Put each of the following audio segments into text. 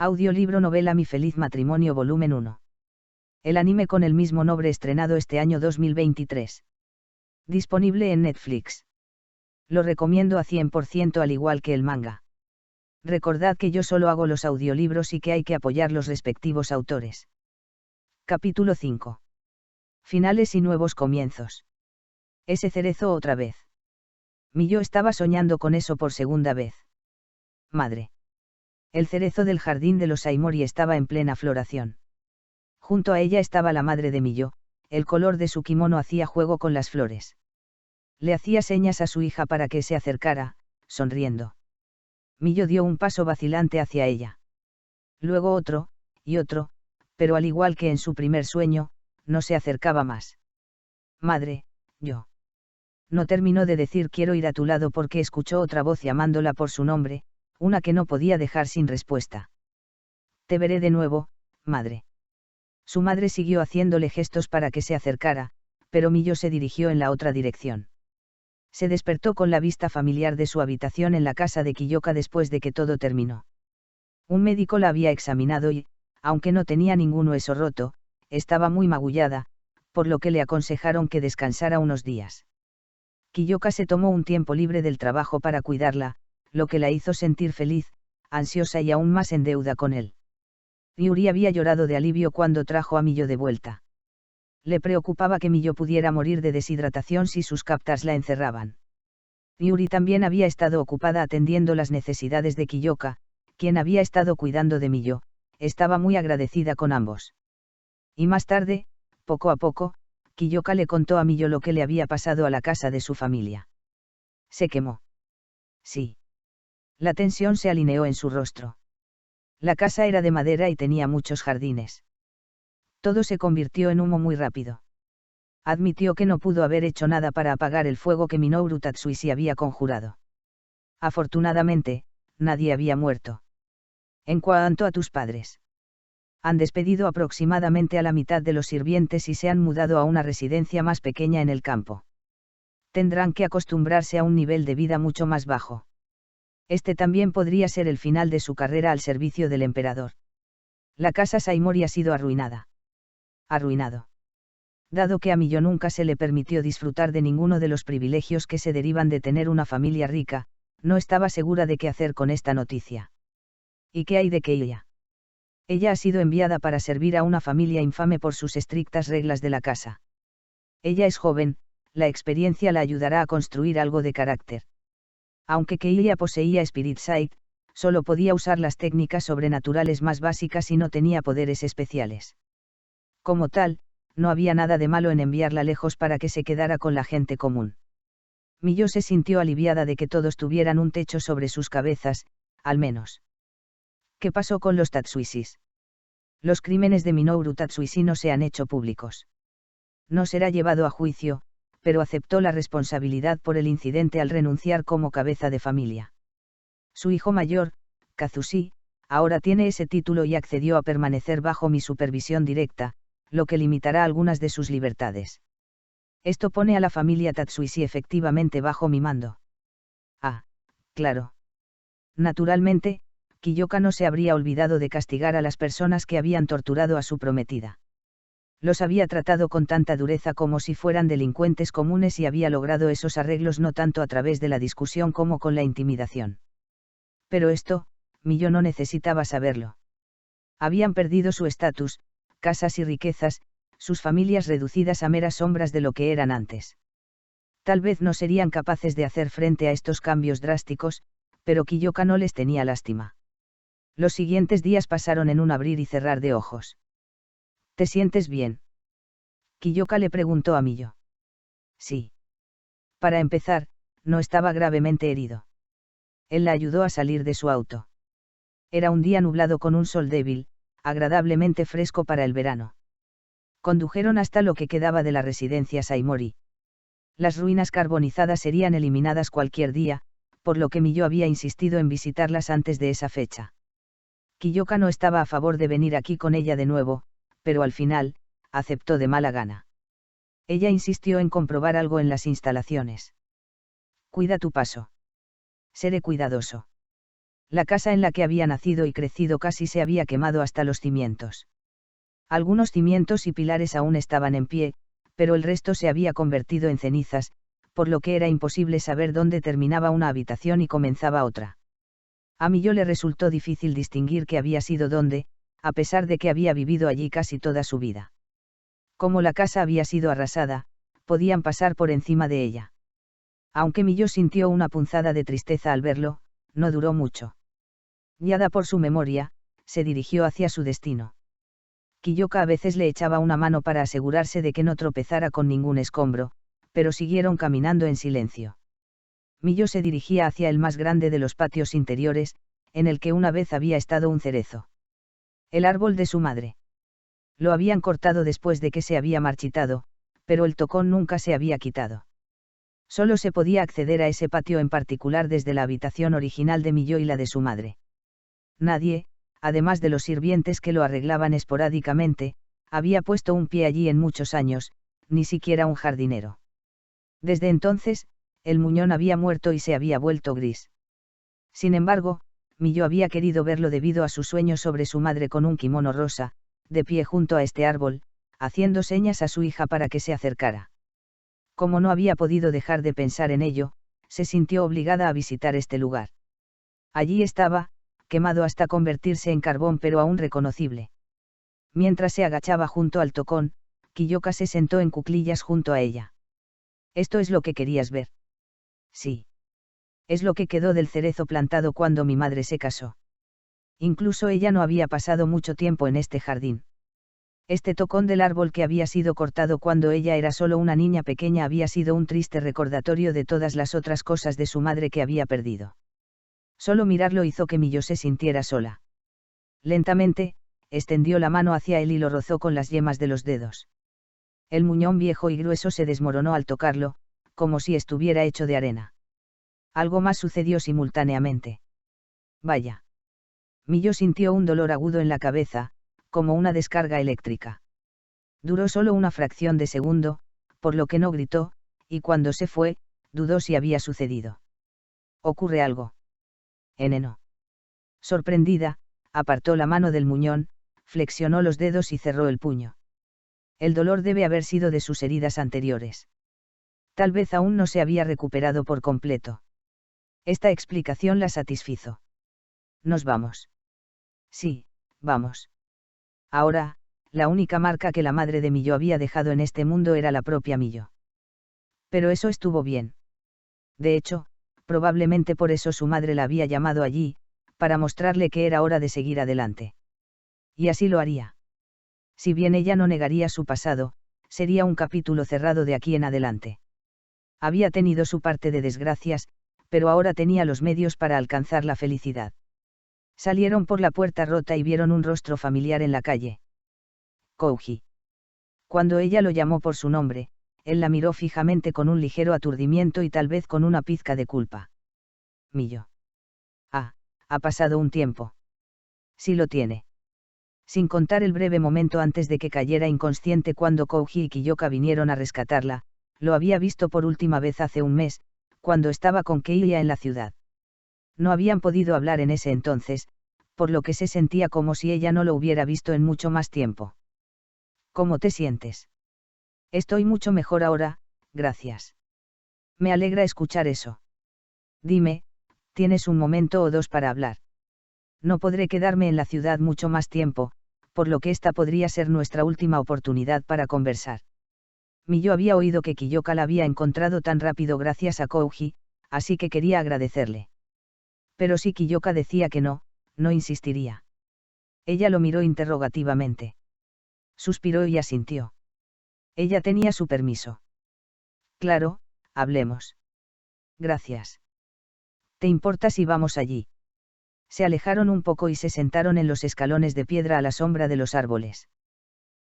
Audiolibro novela Mi feliz matrimonio volumen 1. El anime con el mismo nombre estrenado este año 2023. Disponible en Netflix. Lo recomiendo a 100% al igual que el manga. Recordad que yo solo hago los audiolibros y que hay que apoyar los respectivos autores. Capítulo 5. Finales y nuevos comienzos. Ese cerezo otra vez. Yo estaba soñando con eso por segunda vez. Madre. El cerezo del jardín de los Aimori estaba en plena floración. Junto a ella estaba la madre de Miyo, el color de su kimono hacía juego con las flores. Le hacía señas a su hija para que se acercara, sonriendo. Miyo dio un paso vacilante hacia ella. Luego otro, y otro, pero al igual que en su primer sueño, no se acercaba más. Madre, yo. No terminó de decir quiero ir a tu lado porque escuchó otra voz llamándola por su nombre, una que no podía dejar sin respuesta. Te veré de nuevo, madre. Su madre siguió haciéndole gestos para que se acercara, pero Miyo se dirigió en la otra dirección. Se despertó con la vista familiar de su habitación en la casa de Kiyoka después de que todo terminó. Un médico la había examinado y, aunque no tenía ningún hueso roto, estaba muy magullada, por lo que le aconsejaron que descansara unos días. Kiyoka se tomó un tiempo libre del trabajo para cuidarla, lo que la hizo sentir feliz, ansiosa y aún más en deuda con él. Yuri había llorado de alivio cuando trajo a Miyo de vuelta. Le preocupaba que Miyo pudiera morir de deshidratación si sus captors la encerraban. Yuri también había estado ocupada atendiendo las necesidades de Kiyoka, quien había estado cuidando de Miyo, estaba muy agradecida con ambos. Y más tarde, poco a poco, Kiyoka le contó a Miyo lo que le había pasado a la casa de su familia. Se quemó. Sí. La tensión se alineó en su rostro. La casa era de madera y tenía muchos jardines. Todo se convirtió en humo muy rápido. Admitió que no pudo haber hecho nada para apagar el fuego que Minoru Tatsuishi había conjurado. Afortunadamente, nadie había muerto. En cuanto a tus padres. Han despedido aproximadamente a la mitad de los sirvientes y se han mudado a una residencia más pequeña en el campo. Tendrán que acostumbrarse a un nivel de vida mucho más bajo. Este también podría ser el final de su carrera al servicio del emperador. La casa Saimori ha sido arruinada. Arruinado. Dado que a Miyo nunca se le permitió disfrutar de ninguno de los privilegios que se derivan de tener una familia rica, no estaba segura de qué hacer con esta noticia. ¿Y qué hay de Keiya? Ella ha sido enviada para servir a una familia infame por sus estrictas reglas de la casa. Ella es joven, la experiencia la ayudará a construir algo de carácter. Aunque Keiya poseía Spirit Sight, solo podía usar las técnicas sobrenaturales más básicas y no tenía poderes especiales. Como tal, no había nada de malo en enviarla lejos para que se quedara con la gente común. Miyo se sintió aliviada de que todos tuvieran un techo sobre sus cabezas, al menos. ¿Qué pasó con los Tatsuishis? Los crímenes de Minoru Tatsuishi no se han hecho públicos. No será llevado a juicio, pero aceptó la responsabilidad por el incidente al renunciar como cabeza de familia. Su hijo mayor, Kazushi, ahora tiene ese título y accedió a permanecer bajo mi supervisión directa, lo que limitará algunas de sus libertades. Esto pone a la familia Tatsuishi efectivamente bajo mi mando. Ah, claro. Naturalmente, Kiyoka no se habría olvidado de castigar a las personas que habían torturado a su prometida. Los había tratado con tanta dureza como si fueran delincuentes comunes y había logrado esos arreglos no tanto a través de la discusión como con la intimidación. Pero esto, Miyo no necesitaba saberlo. Habían perdido su estatus, casas y riquezas, sus familias reducidas a meras sombras de lo que eran antes. Tal vez no serían capaces de hacer frente a estos cambios drásticos, pero Kiyoka no les tenía lástima. Los siguientes días pasaron en un abrir y cerrar de ojos. ¿Te sientes bien? Kiyoka le preguntó a Miyo. Sí. Para empezar, no estaba gravemente herido. Él la ayudó a salir de su auto. Era un día nublado con un sol débil, agradablemente fresco para el verano. Condujeron hasta lo que quedaba de la residencia Saimori. Las ruinas carbonizadas serían eliminadas cualquier día, por lo que Miyo había insistido en visitarlas antes de esa fecha. Kiyoka no estaba a favor de venir aquí con ella de nuevo, pero al final, aceptó de mala gana. Ella insistió en comprobar algo en las instalaciones. Cuida tu paso. Seré cuidadoso. La casa en la que había nacido y crecido casi se había quemado hasta los cimientos. Algunos cimientos y pilares aún estaban en pie, pero el resto se había convertido en cenizas, por lo que era imposible saber dónde terminaba una habitación y comenzaba otra. A Milló le resultó difícil distinguir qué había sido dónde, a pesar de que había vivido allí casi toda su vida. Como la casa había sido arrasada, podían pasar por encima de ella. Aunque Milló sintió una punzada de tristeza al verlo, no duró mucho. Guiada por su memoria, se dirigió hacia su destino. Kiyoka a veces le echaba una mano para asegurarse de que no tropezara con ningún escombro, pero siguieron caminando en silencio. Milló se dirigía hacia el más grande de los patios interiores, en el que una vez había estado un cerezo. El árbol de su madre. Lo habían cortado después de que se había marchitado, pero el tocón nunca se había quitado. Solo se podía acceder a ese patio en particular desde la habitación original de Milló y la de su madre. Nadie, además de los sirvientes que lo arreglaban esporádicamente, había puesto un pie allí en muchos años, ni siquiera un jardinero. Desde entonces, el muñón había muerto y se había vuelto gris. Sin embargo, Milló había querido verlo debido a su sueño sobre su madre con un kimono rosa, de pie junto a este árbol, haciendo señas a su hija para que se acercara. Como no había podido dejar de pensar en ello, se sintió obligada a visitar este lugar. Allí estaba, quemado hasta convertirse en carbón pero aún reconocible. Mientras se agachaba junto al tocón, Kiyoka se sentó en cuclillas junto a ella. ¿Esto es lo que querías ver? Sí. Es lo que quedó del cerezo plantado cuando mi madre se casó. Incluso ella no había pasado mucho tiempo en este jardín. Este tocón del árbol que había sido cortado cuando ella era solo una niña pequeña había sido un triste recordatorio de todas las otras cosas de su madre que había perdido. Solo mirarlo hizo que Milló se sintiera sola. Lentamente, extendió la mano hacia él y lo rozó con las yemas de los dedos. El muñón viejo y grueso se desmoronó al tocarlo, como si estuviera hecho de arena. Algo más sucedió simultáneamente. Vaya. Milló sintió un dolor agudo en la cabeza, como una descarga eléctrica. Duró solo una fracción de segundo, por lo que no gritó, y cuando se fue, dudó si había sucedido. ¿Ocurre algo? No. Sorprendida, apartó la mano del muñón, flexionó los dedos y cerró el puño. El dolor debe haber sido de sus heridas anteriores. Tal vez aún no se había recuperado por completo. Esta explicación la satisfizo. ¿Nos vamos? Sí, vamos. Ahora, la única marca que la madre de Milló había dejado en este mundo era la propia Milló. Pero eso estuvo bien. De hecho, probablemente por eso su madre la había llamado allí, para mostrarle que era hora de seguir adelante. Y así lo haría. Si bien ella no negaría su pasado, sería un capítulo cerrado de aquí en adelante. Había tenido su parte de desgracias, pero ahora tenía los medios para alcanzar la felicidad. Salieron por la puerta rota y vieron un rostro familiar en la calle. Kouji. Cuando ella lo llamó por su nombre, él la miró fijamente con un ligero aturdimiento y tal vez con una pizca de culpa. Milló. Ha pasado un tiempo. Sí lo tiene. Sin contar el breve momento antes de que cayera inconsciente cuando Kouji y Kiyoka vinieron a rescatarla, lo había visto por última vez hace un mes, cuando estaba con Keiya en la ciudad. No habían podido hablar en ese entonces, por lo que se sentía como si ella no lo hubiera visto en mucho más tiempo. ¿Cómo te sientes? Estoy mucho mejor ahora, gracias. Me alegra escuchar eso. Dime, ¿tienes un momento o dos para hablar? No podré quedarme en la ciudad mucho más tiempo, por lo que esta podría ser nuestra última oportunidad para conversar. Milló había oído que Kiyoka la había encontrado tan rápido gracias a Kouji, así que quería agradecerle. Pero si Kiyoka decía que no, no insistiría. Ella lo miró interrogativamente. Suspiró y asintió. Ella tenía su permiso. Claro, hablemos. Gracias. ¿Te importa si vamos allí? Se alejaron un poco y se sentaron en los escalones de piedra a la sombra de los árboles.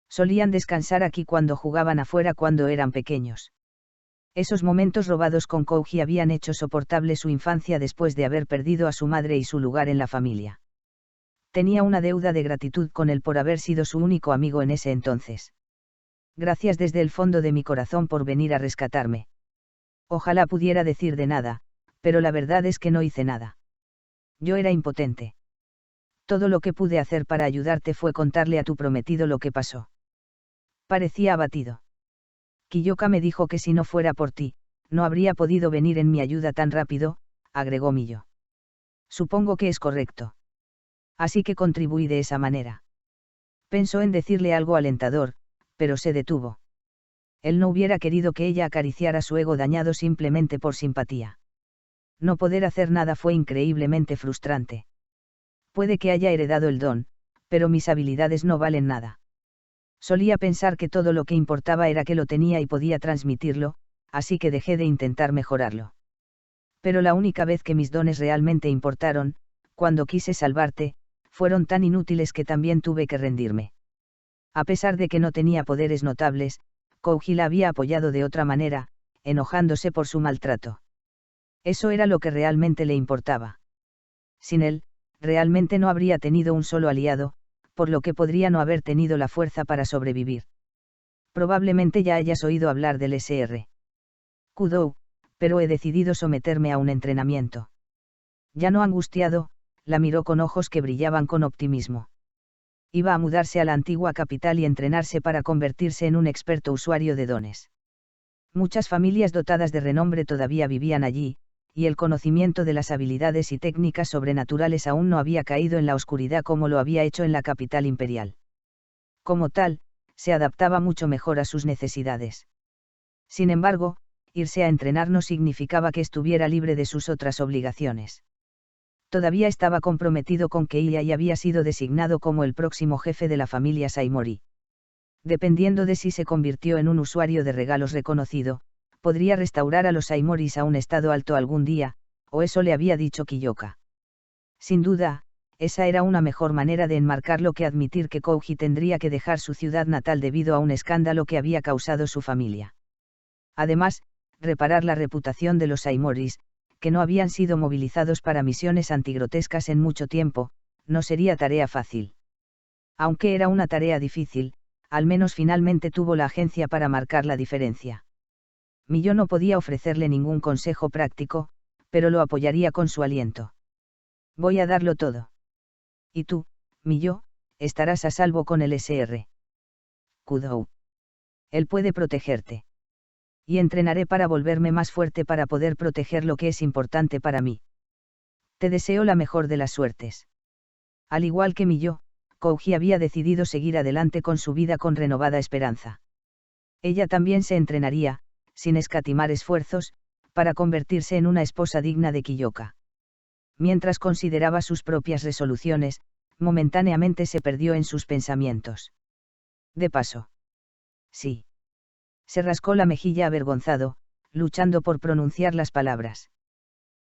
Solían descansar aquí cuando jugaban afuera cuando eran pequeños. Esos momentos robados con Kouji habían hecho soportable su infancia después de haber perdido a su madre y su lugar en la familia. Tenía una deuda de gratitud con él por haber sido su único amigo en ese entonces. Gracias desde el fondo de mi corazón por venir a rescatarme. Ojalá pudiera decir de nada, pero la verdad es que no hice nada. Yo era impotente. Todo lo que pude hacer para ayudarte fue contarle a tu prometido lo que pasó. Parecía abatido. Kiyoka me dijo que si no fuera por ti, no habría podido venir en mi ayuda tan rápido, agregó Miyo. Supongo que es correcto. Así que contribuí de esa manera. Pensó en decirle algo alentador, pero se detuvo. Él no hubiera querido que ella acariciara su ego dañado simplemente por simpatía. No poder hacer nada fue increíblemente frustrante. Puede que haya heredado el don, pero mis habilidades no valen nada. Solía pensar que todo lo que importaba era que lo tenía y podía transmitirlo, así que dejé de intentar mejorarlo. Pero la única vez que mis dones realmente importaron, cuando quise salvarte, fueron tan inútiles que también tuve que rendirme. A pesar de que no tenía poderes notables, Kouji la había apoyado de otra manera, enojándose por su maltrato. Eso era lo que realmente le importaba. Sin él, realmente no habría tenido un solo aliado, por lo que podría no haber tenido la fuerza para sobrevivir. Probablemente ya hayas oído hablar del Sr. Kudou, pero he decidido someterme a un entrenamiento. Ya no angustiado, la miró con ojos que brillaban con optimismo. Iba a mudarse a la antigua capital y entrenarse para convertirse en un experto usuario de dones. Muchas familias dotadas de renombre todavía vivían allí, y el conocimiento de las habilidades y técnicas sobrenaturales aún no había caído en la oscuridad como lo había hecho en la capital imperial. Como tal, se adaptaba mucho mejor a sus necesidades. Sin embargo, irse a entrenar no significaba que estuviera libre de sus otras obligaciones. Todavía estaba comprometido con Keiya y había sido designado como el próximo jefe de la familia Saimori. Dependiendo de si se convirtió en un usuario de regalos reconocido, podría restaurar a los Saimoris a un estado alto algún día, o eso le había dicho Kiyoka. Sin duda, esa era una mejor manera de enmarcarlo que admitir que Kouji tendría que dejar su ciudad natal debido a un escándalo que había causado su familia. Además, reparar la reputación de los Saimoris, que no habían sido movilizados para misiones antigrotescas en mucho tiempo, no sería tarea fácil. Aunque era una tarea difícil, al menos finalmente tuvo la agencia para marcar la diferencia. Miyo no podía ofrecerle ningún consejo práctico, pero lo apoyaría con su aliento. Voy a darlo todo. Y tú, Miyo, estarás a salvo con el Sr. Kudou. Él puede protegerte. Y entrenaré para volverme más fuerte para poder proteger lo que es importante para mí. Te deseo la mejor de las suertes. Al igual que Miyo, Kouji había decidido seguir adelante con su vida con renovada esperanza. Ella también se entrenaría, sin escatimar esfuerzos, para convertirse en una esposa digna de Kiyoka. Mientras consideraba sus propias resoluciones, momentáneamente se perdió en sus pensamientos. De paso. Sí. Se rascó la mejilla avergonzado, luchando por pronunciar las palabras.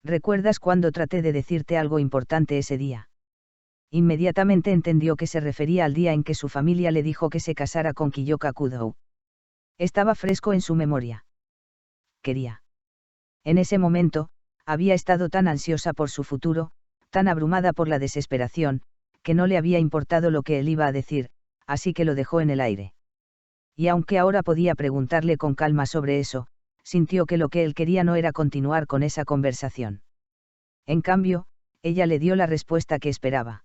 ¿Recuerdas cuando traté de decirte algo importante ese día? Inmediatamente entendió que se refería al día en que su familia le dijo que se casara con Kiyoka Kudou. Estaba fresco en su memoria. Quería. En ese momento, había estado tan ansiosa por su futuro, tan abrumada por la desesperación, que no le había importado lo que él iba a decir, así que lo dejó en el aire. Y aunque ahora podía preguntarle con calma sobre eso, sintió que lo que él quería no era continuar con esa conversación. En cambio, ella le dio la respuesta que esperaba.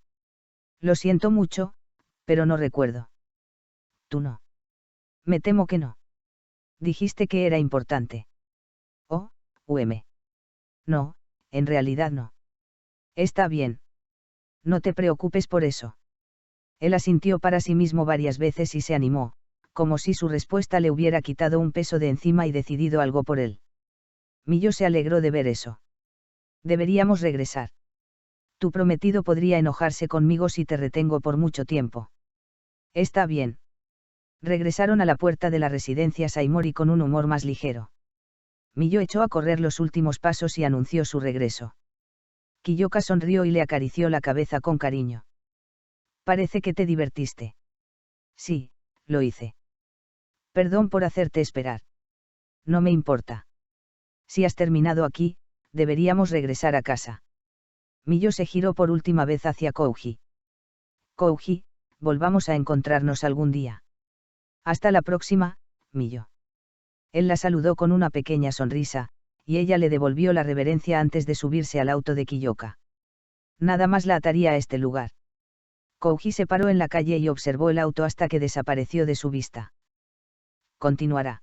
Lo siento mucho, pero no recuerdo. ¿Tú no? Me temo que no. Dijiste que era importante. Oh, No, en realidad no. Está bien. No te preocupes por eso. Él asintió para sí mismo varias veces y se animó, como si su respuesta le hubiera quitado un peso de encima y decidido algo por él. Miyo se alegró de ver eso. Deberíamos regresar. Tu prometido podría enojarse conmigo si te retengo por mucho tiempo. Está bien. Regresaron a la puerta de la residencia Saimori con un humor más ligero. Miyo echó a correr los últimos pasos y anunció su regreso. Kiyoka sonrió y le acarició la cabeza con cariño. Parece que te divertiste. Sí, lo hice. Perdón por hacerte esperar. No me importa. Si has terminado aquí, deberíamos regresar a casa. Miyo se giró por última vez hacia Kouji. Kouji, volvamos a encontrarnos algún día. Hasta la próxima, Miyo. Él la saludó con una pequeña sonrisa, y ella le devolvió la reverencia antes de subirse al auto de Kiyoka. Nada más la ataría a este lugar. Kouji se paró en la calle y observó el auto hasta que desapareció de su vista. Continuará.